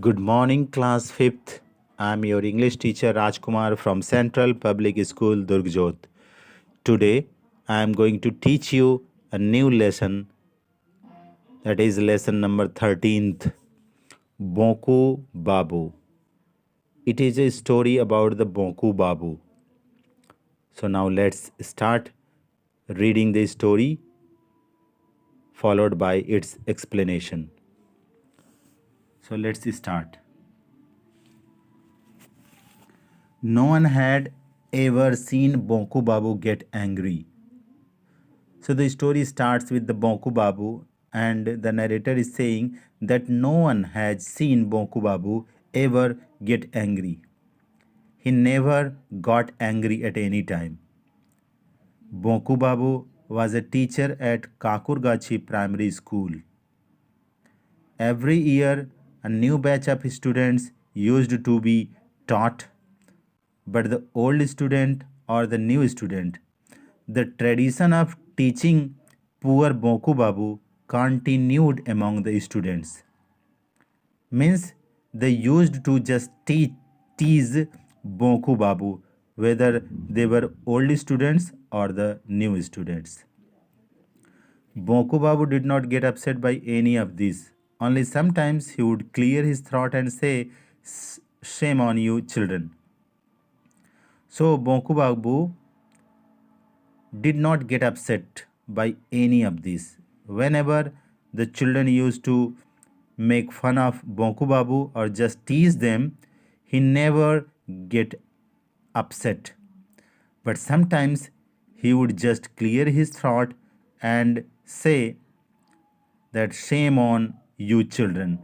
Good morning, class 5th. I'm your English teacher Rajkumar from Central Public School, Durgjot. Today, I'm going to teach you a new lesson, that is lesson number 13th, Bonku Babu. It is a story about the Bonku Babu. So now let's start reading the story followed by its explanation. So let's start. No one had ever seen Bonku Babu get angry. So the story starts with the Bonku Babu, and the narrator is saying that no one had seen Bonku Babu ever get angry. He never got angry at any time. Bonku Babu was a teacher at Kakurgachi Primary School. Every year, a new batch of students used to be taught, but the old student or the new student, the tradition of teaching poor Bonku Babu continued among the students. Means they used to just tease Bonku Babu, whether they were old students or the new students. Bonku Babu did not get upset by any of these. Only sometimes he would clear his throat and say, Shame on you, children. So Bonku Babu did not get upset by any of this. Whenever the children used to make fun of Bonku Babu or just tease them, he never get upset. But sometimes he would just clear his throat and say that shame on you children.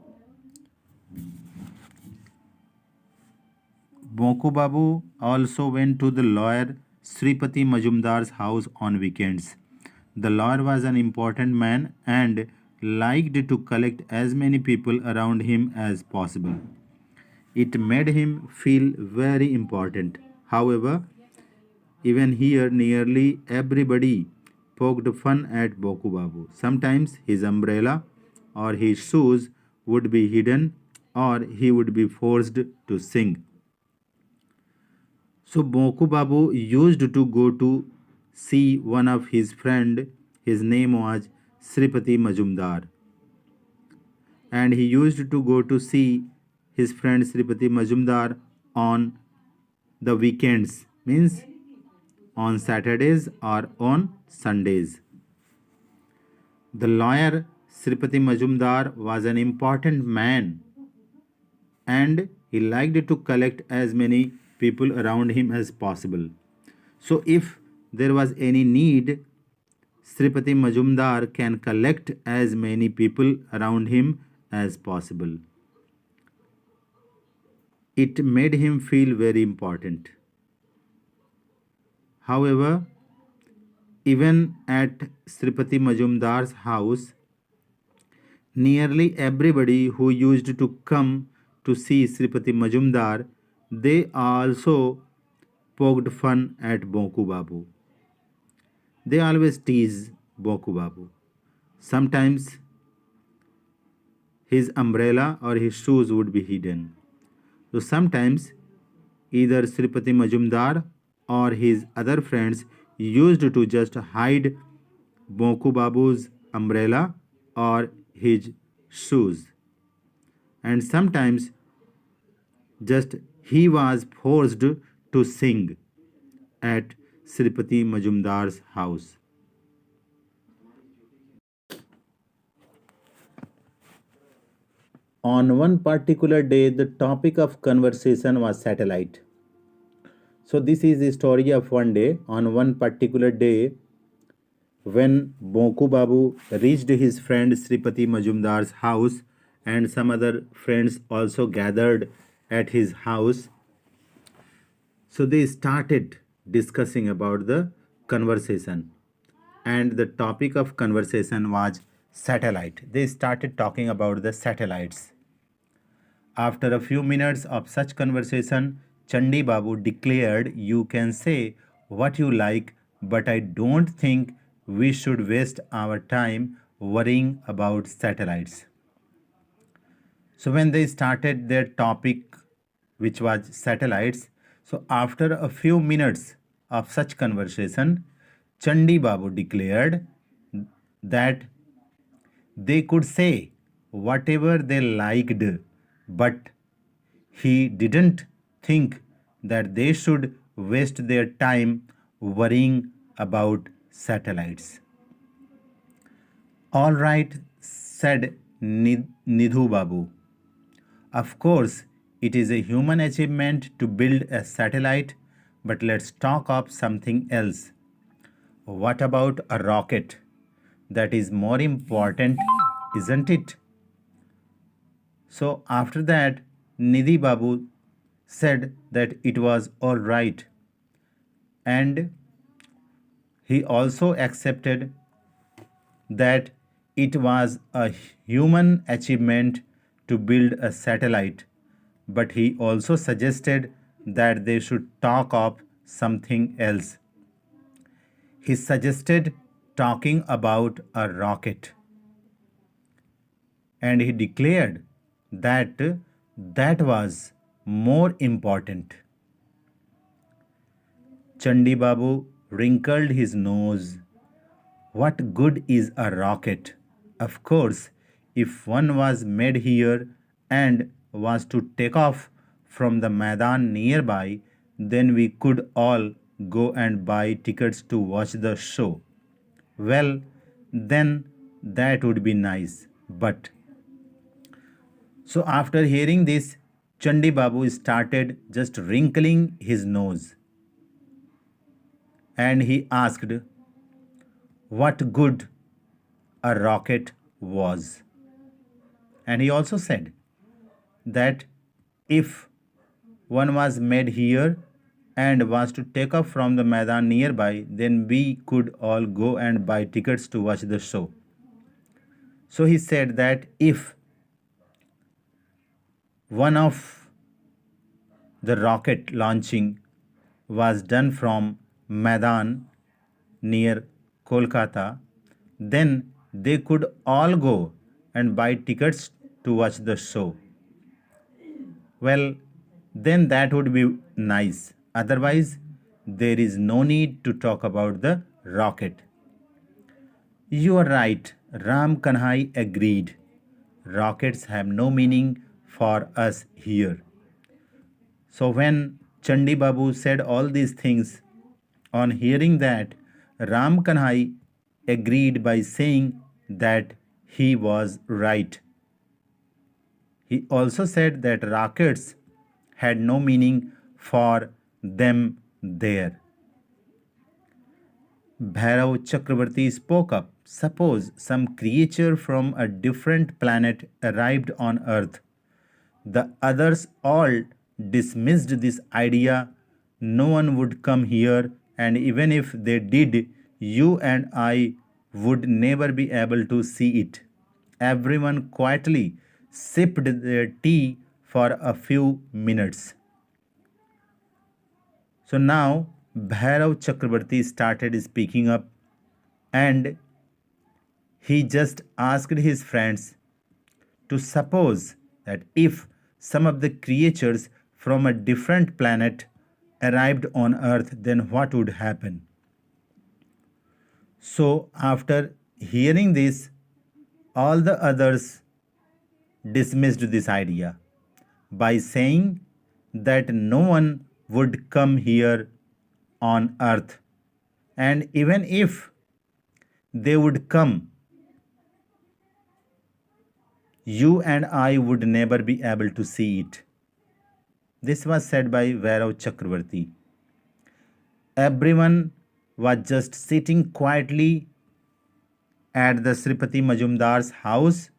Bonku Babu also went to the lawyer Sripati Majumdar's house on weekends. The lawyer was an important man and liked to collect as many people around him as possible. It made him feel very important. However, even here, nearly everybody poked fun at Boku Babu. Sometimes his umbrella or his shoes would be hidden or he would be forced to sing. So Boku Babu used to go to see one of his friend. His name was Sripati Majumdar. And he used to go to see his friend Sripati Majumdar on the weekends, means on Saturdays or on Sundays. The lawyer Sripati Majumdar was an important man and he liked to collect as many people around him as possible. So if there was any need, Sripati Majumdar can collect as many people around him as possible. It made him feel very important. However, even at Sripati Majumdar's house, nearly everybody who used to come to see Sripati Majumdar, they also poked fun at Bonku Babu. They always tease Bonku Babu. Sometimes his umbrella or his shoes would be hidden. So sometimes either Sripati Majumdar or his other friends used to just hide Bonku Babu's umbrella or his shoes. And sometimes just he was forced to sing at Sripati Majumdar's house. On one particular day, the topic of conversation was satellite. So this is the story of one day. On one particular day, when Bonku Babu reached his friend Sripati Majumdar's house and some other friends also gathered at his house, so they started discussing about the conversation, and the topic of conversation was satellite. They started talking about the satellites. After a few minutes of such conversation, Chandi Babu declared, You can say what you like, but I don't think we should waste our time worrying about satellites. So when they started their topic, which was satellites, so after a few minutes of such conversation, Chandi Babu declared that they could say whatever they liked, but he didn't think that they should waste their time worrying about satellites. All right, said Nidhu Babu. Of course, it is a human achievement to build a satellite, but let's talk of something else. What about a rocket? That is more important, isn't it? So, after that, Nidhi Babu said that it was all right, and he also accepted that it was a human achievement to build a satellite, but he also suggested that they should talk of something else. He suggested talking about a rocket, and he declared that that was more important. Chandi Babu wrinkled his nose. What good is a rocket? Of course, if one was made here and was to take off from the Maidan nearby, then we could all go and buy tickets to watch the show. Well, then that would be nice. But so after hearing this, Chandi Babu started just wrinkling his nose and he asked what good a rocket was. And he also said that if one was made here and was to take off from the Maidan nearby, then we could all go and buy tickets to watch the show. So he said that if one of the rocket launching was done from Maidan near Kolkata, then they could all go and buy tickets to watch the show. Well, then that would be nice. Otherwise, there is no need to talk about the rocket. You are right, Ram Kanhai agreed. Rockets have no meaning for us here. So when Chandi Babu said all these things, on hearing that, Ram Kanhai agreed by saying that he was right. He also said that rockets had no meaning for them there. Bhairav Chakravarti spoke up. Suppose some creature from a different planet arrived on Earth. The others all dismissed this idea. No one would come here, and even if they did, you and I would never be able to see it. Everyone quietly sipped their tea for a few minutes. So now Bhairav Chakrabarti started speaking up and he just asked his friends to suppose that if some of the creatures from a different planet arrived on Earth, then what would happen? So, after hearing this, all the others dismissed this idea by saying that no one would come here on Earth, and even if they would come, you and I would never be able to see it. This was said by Vairav Chakravarti. Everyone was just sitting quietly at the Sripati Majumdar's house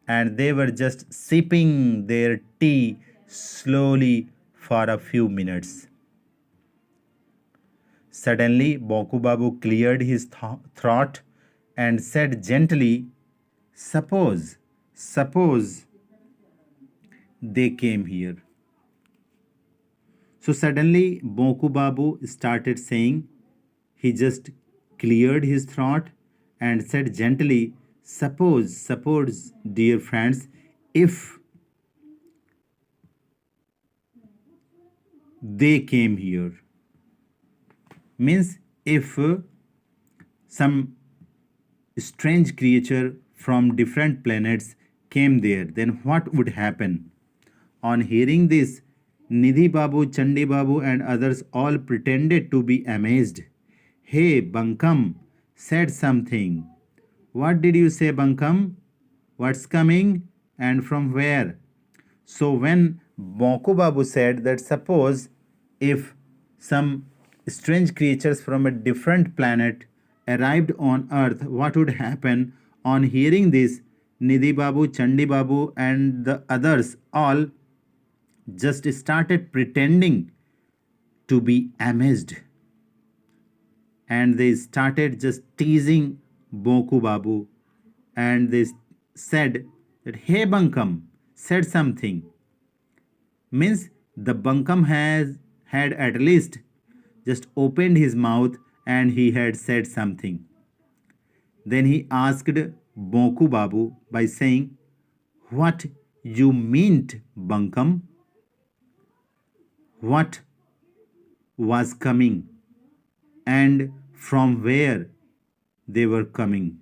and they were just sipping their tea slowly for a few minutes. Suddenly, Boku Babu cleared his throat and said gently, suppose they came here. So suddenly, Boku Babu started saying, he just cleared his throat and said gently, suppose, dear friends, if they came here. Means if some strange creature from different planets came there, then what would happen? On hearing this, Nidhi Babu, Chandi Babu, and others all pretended to be amazed. Hey, Bankam, said something. What did you say, Bankam? What's coming and from where? So when Bonku Babu said that suppose if some strange creatures from a different planet arrived on earth, what would happen? On hearing this, Nidhi Babu, Chandi Babu, and the others all just started pretending to be amazed, and they started just teasing Bonku Babu, and they said that hey Bankam said something. Means the Bankam has had at least just opened his mouth and he had said something. Then he asked Bonku Babu by saying, what you meant, Bankam? What was coming and from where they were coming?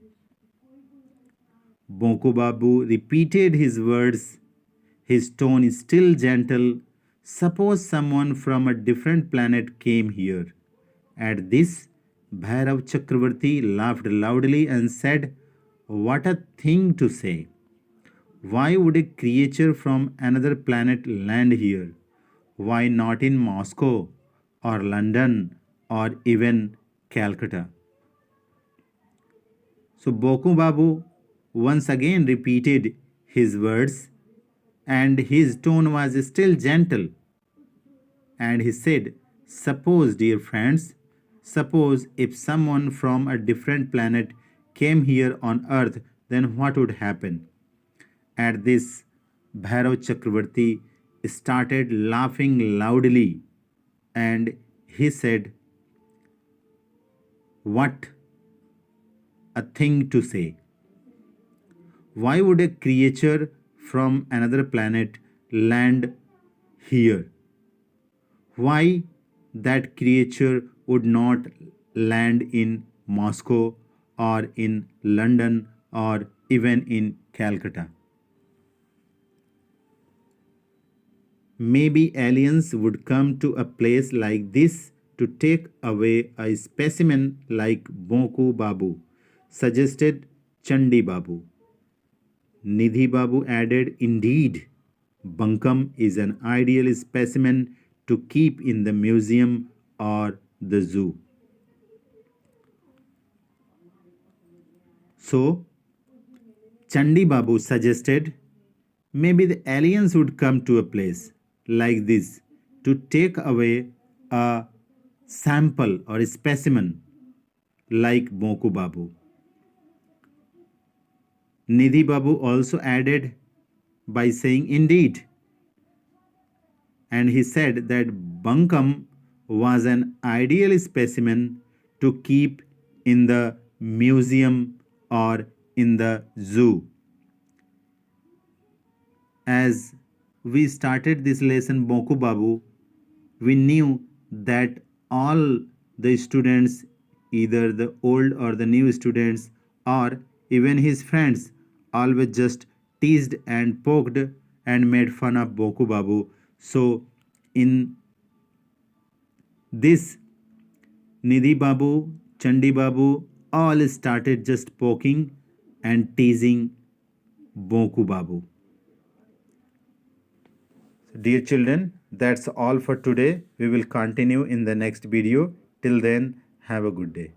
Bonku Babu repeated his words, his tone still gentle. Suppose someone from a different planet came here. At this, Bhairav Chakravarti laughed loudly and said, what a thing to say! Why would a creature from another planet land here? Why not in Moscow or London or even Calcutta? So Boku Babu once again repeated his words, and his tone was still gentle. And he said, suppose, dear friends, suppose if someone from a different planet came here on earth, then what would happen? At this, Bhairav Chakravarti started laughing loudly, and he said, what a thing to say! Why would a creature from another planet land here? Why that creature would not land in Moscow or in London or even in Calcutta? Maybe aliens would come to a place like this to take away a specimen like Bonku Babu, suggested Chandi Babu. Nidhi Babu added, indeed, Buncombe is an ideal specimen to keep in the museum or the zoo. So, Chandi Babu suggested maybe the aliens would come to a place like this to take away a sample or a specimen like Moku Babu. Nidhi Babu also added by saying, indeed, and he said that Buncombe was an ideal specimen to keep in the museum or in the zoo. As we started this lesson, Boku Babu, we knew that all the students, either the old or the new students, or even his friends, always just teased and poked and made fun of Boku Babu. So, in this, Nidhi Babu, Chandi Babu, all started just poking and teasing Boku Babu. Dear children, that's all for today. We will continue in the next video. Till then, have a good day.